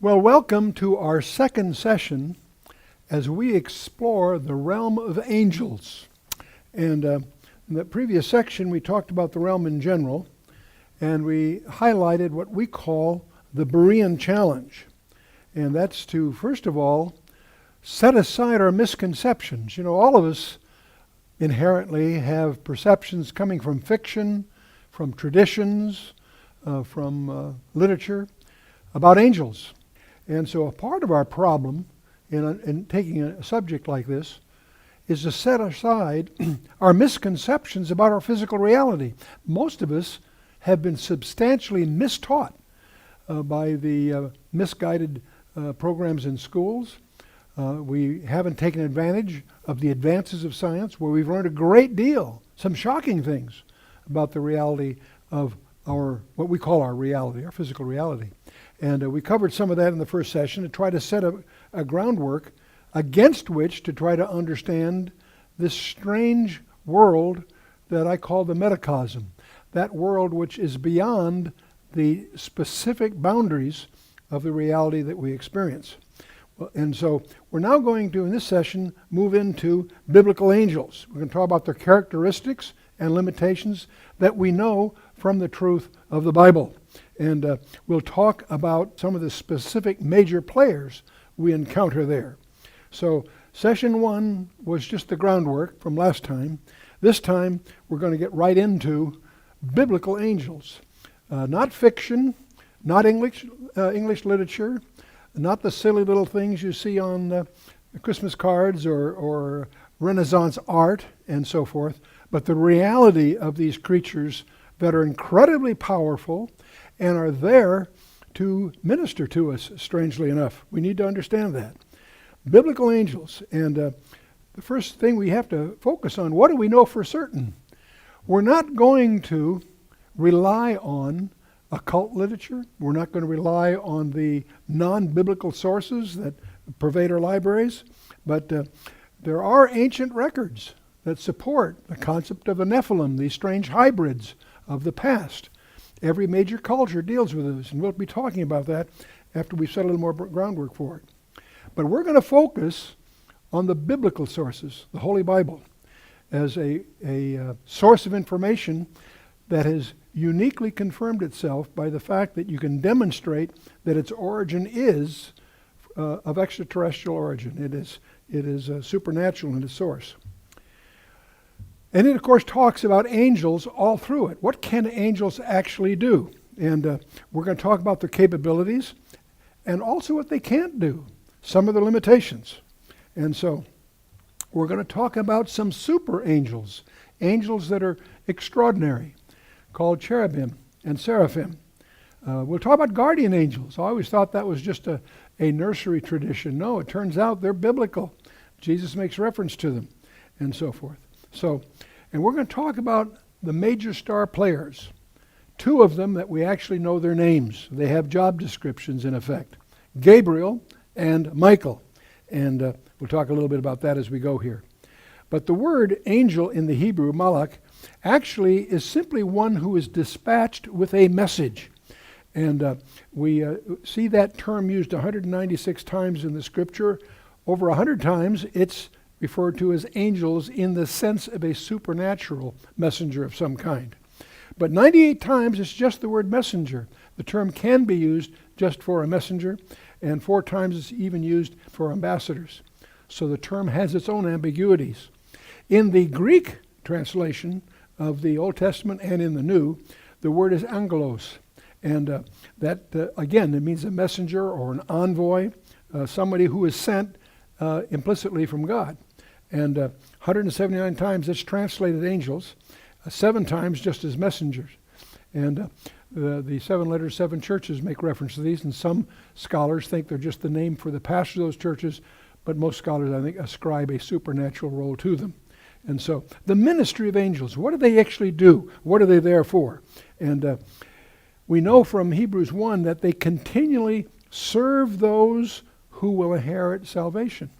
Well, welcome to our second session as we explore the realm of angels. And in the previous section, we talked about the realm in general, and we highlighted what we call the Berean challenge. And that's to, first of all, set aside our misconceptions. You know, all of us inherently have perceptions coming from fiction, from traditions, from literature about angels. And so a part of our problem in taking a subject like this is to set aside our misconceptions about our physical reality. Most of us have been substantially mistaught by the misguided programs in schools. We haven't taken advantage of the advances of science, where we've learned a great deal, some shocking things about the reality of what we call our reality, our physical reality. And we covered some of that in the first session to try to set a groundwork against which to try to understand this strange world that I call the metacosm, that world which is beyond the specific boundaries of the reality that we experience. And so we're now going to, in this session, move into biblical angels. We're going to talk about their characteristics and limitations that we know from the truth of the Bible. And we'll talk about some of the specific major players we encounter there. So session 1 was just the groundwork from last time. This time we're going to get right into biblical angels. Not fiction, not English literature, not the silly little things you see on Christmas cards or Renaissance art and so forth, but the reality of these creatures that are incredibly powerful and are there to minister to us, strangely enough. We need to understand that. Biblical angels. And the first thing we have to focus on, what do we know for certain? We're not going to rely on occult literature. We're not going to rely on the non-biblical sources that pervade our libraries. But there are ancient records that support the concept of the Nephilim, these strange hybrids of the past. Every major culture deals with this, and we'll be talking about that after we've set a little more groundwork for it. But we're going to focus on the biblical sources, the Holy Bible, as a source of information that has uniquely confirmed itself by the fact that you can demonstrate that its origin is of extraterrestrial origin. It is supernatural in its source. And it, of course, talks about angels all through it. What can angels actually do? And we're going to talk about their capabilities and also what they can't do, some of the limitations. And so we're going to talk about some super angels, angels that are extraordinary, called cherubim and seraphim. We'll talk about guardian angels. I always thought that was just a nursery tradition. No, it turns out they're biblical. Jesus makes reference to them and so forth. And we're going to talk about the major star players. 2 of them that we actually know their names. They have job descriptions in effect. Gabriel and Michael. And we'll talk a little bit about that as we go here. But the word angel in the Hebrew, malach, actually is simply one who is dispatched with a message. And we see that term used 196 times in the scripture. Over 100 times it's referred to as angels in the sense of a supernatural messenger of some kind. But 98 times it's just the word messenger. The term can be used just for a messenger, and 4 times it's even used for ambassadors. So the term has its own ambiguities. In the Greek translation of the Old Testament and in the New, the word is angelos. And that, again, it means a messenger or an envoy, somebody who is sent implicitly from God. And 179 times it's translated angels, 7 times just as messengers. And the 7 letters, 7 churches make reference to these, and some scholars think they're just the name for the pastors of those churches, but most scholars, I think, ascribe a supernatural role to them. And so the ministry of angels, what do they actually do? What are they there for? And we know from Hebrews 1 that they continually serve those who will inherit salvation.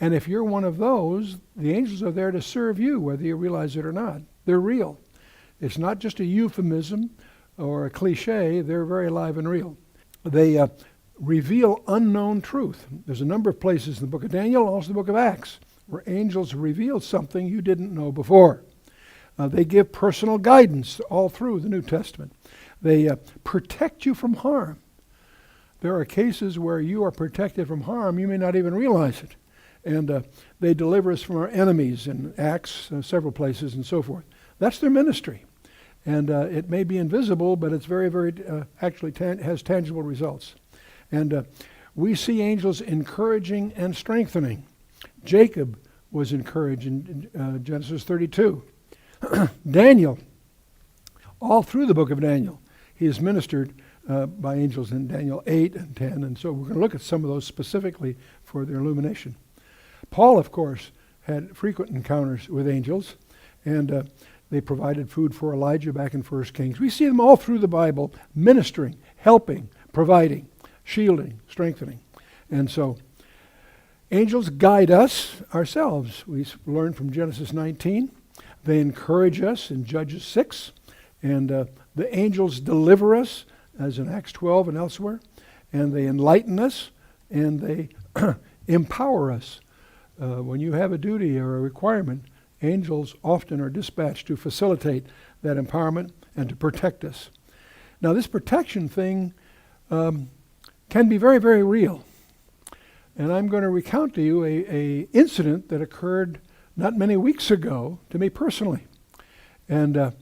And if you're one of those, the angels are there to serve you, whether you realize it or not. They're real. It's not just a euphemism or a cliche. They're very alive and real. They reveal unknown truth. There's a number of places in the book of Daniel, also the book of Acts, where angels reveal something you didn't know before. They give personal guidance all through the New Testament. They protect you from harm. There are cases where you are protected from harm, you may not even realize it. And they deliver us from our enemies in Acts, several places, and so forth. That's their ministry. And it may be invisible, but it's very, very, actually has tangible results. And we see angels encouraging and strengthening. Jacob was encouraged in Genesis 32. Daniel, all through the book of Daniel, he is ministered by angels in Daniel 8 and 10. And so we're going to look at some of those specifically for their illumination. Paul, of course, had frequent encounters with angels, and they provided food for Elijah back in 1 Kings. We see them all through the Bible, ministering, helping, providing, shielding, strengthening. And so angels guide us ourselves. We learn from Genesis 19. They encourage us in Judges 6. And the angels deliver us, as in Acts 12 and elsewhere. And they enlighten us, and they empower us. When you have a duty or a requirement, angels often are dispatched to facilitate that empowerment and to protect us. Now, this protection thing can be very, very real. And I'm going to recount to you a incident that occurred not many weeks ago to me personally. And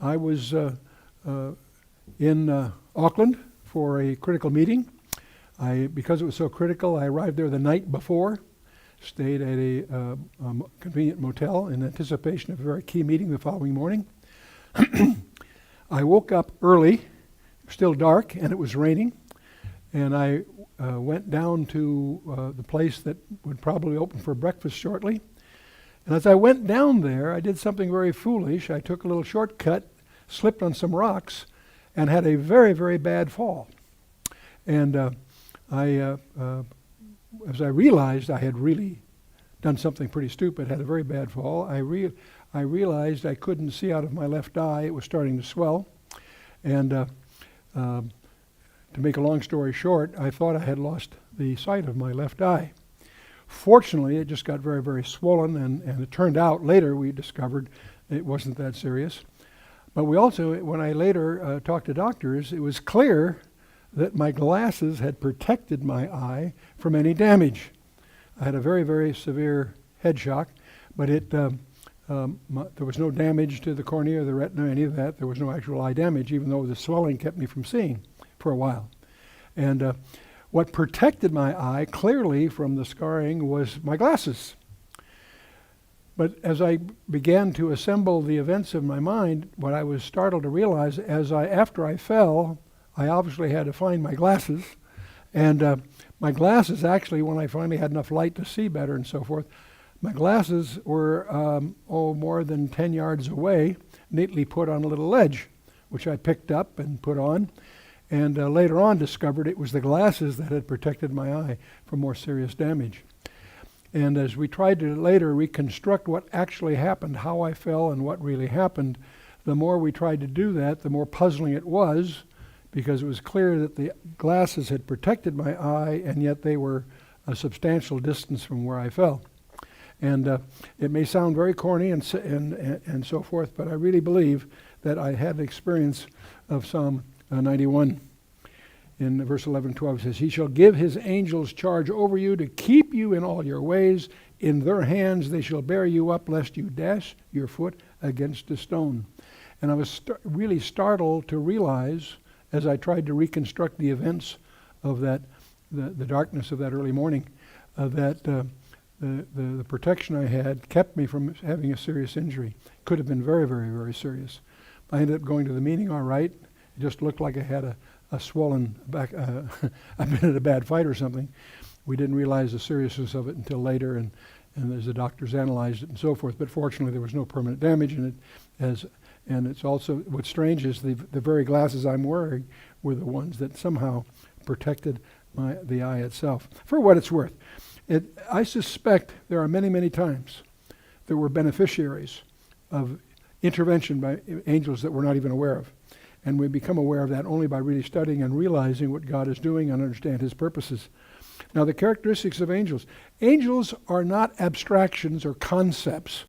I was in Auckland for a critical meeting. Because it was so critical, I arrived there the night before, stayed at a convenient motel in anticipation of a very key meeting the following morning. I woke up early, still dark, and it was raining. And I went down to the place that would probably open for breakfast shortly. And as I went down there, I did something very foolish. I took a little shortcut, slipped on some rocks, and had a very, very bad fall. And as I realized I had really done something pretty stupid, had a very bad fall, I realized I couldn't see out of my left eye. It was starting to swell. And to make a long story short, I thought I had lost the sight of my left eye. Fortunately, it just got very, very swollen, and it turned out later we discovered it wasn't that serious. But we also, when I later talked to doctors, it was clear that my glasses had protected my eye from any damage. I had a very, very severe head shock, but there was no damage to the cornea, the retina, any of that. There was no actual eye damage, even though the swelling kept me from seeing for a while. And what protected my eye clearly from the scarring was my glasses. But as I began to assemble the events of my mind, what I was startled to realize, after I fell, I obviously had to find my glasses. And my glasses, actually, when I finally had enough light to see better and so forth, my glasses were more than 10 yards away, neatly put on a little ledge, which I picked up and put on. And later on discovered it was the glasses that had protected my eye from more serious damage. And as we tried to later reconstruct what actually happened, how I fell and what really happened, the more we tried to do that, the more puzzling it was, because it was clear that the glasses had protected my eye, and yet they were a substantial distance from where I fell. And it may sound very corny and so forth, but I really believe that I had the experience of Psalm 91. In verse 11 12 it says, "He shall give his angels charge over you to keep you in all your ways. In their hands they shall bear you up, lest you dash your foot against a stone." And I was really startled to realize, as I tried to reconstruct the events of that, the darkness of that early morning, that the protection I had kept me from having a serious injury. Could have been very, very, very serious. I ended up going to the meeting all right. It just looked like I had a swollen back. I've been in a bad fight or something. We didn't realize the seriousness of it until later, and as the doctors analyzed it and so forth. But fortunately, there was no permanent damage in it. And it's also, what's strange is the very glasses I'm wearing were the ones that somehow protected the eye itself. For what it's worth, I suspect there are many, many times that we're beneficiaries of intervention by angels that we're not even aware of. And we become aware of that only by really studying and realizing what God is doing and understand his purposes. Now, the characteristics of angels. Angels are not abstractions or concepts.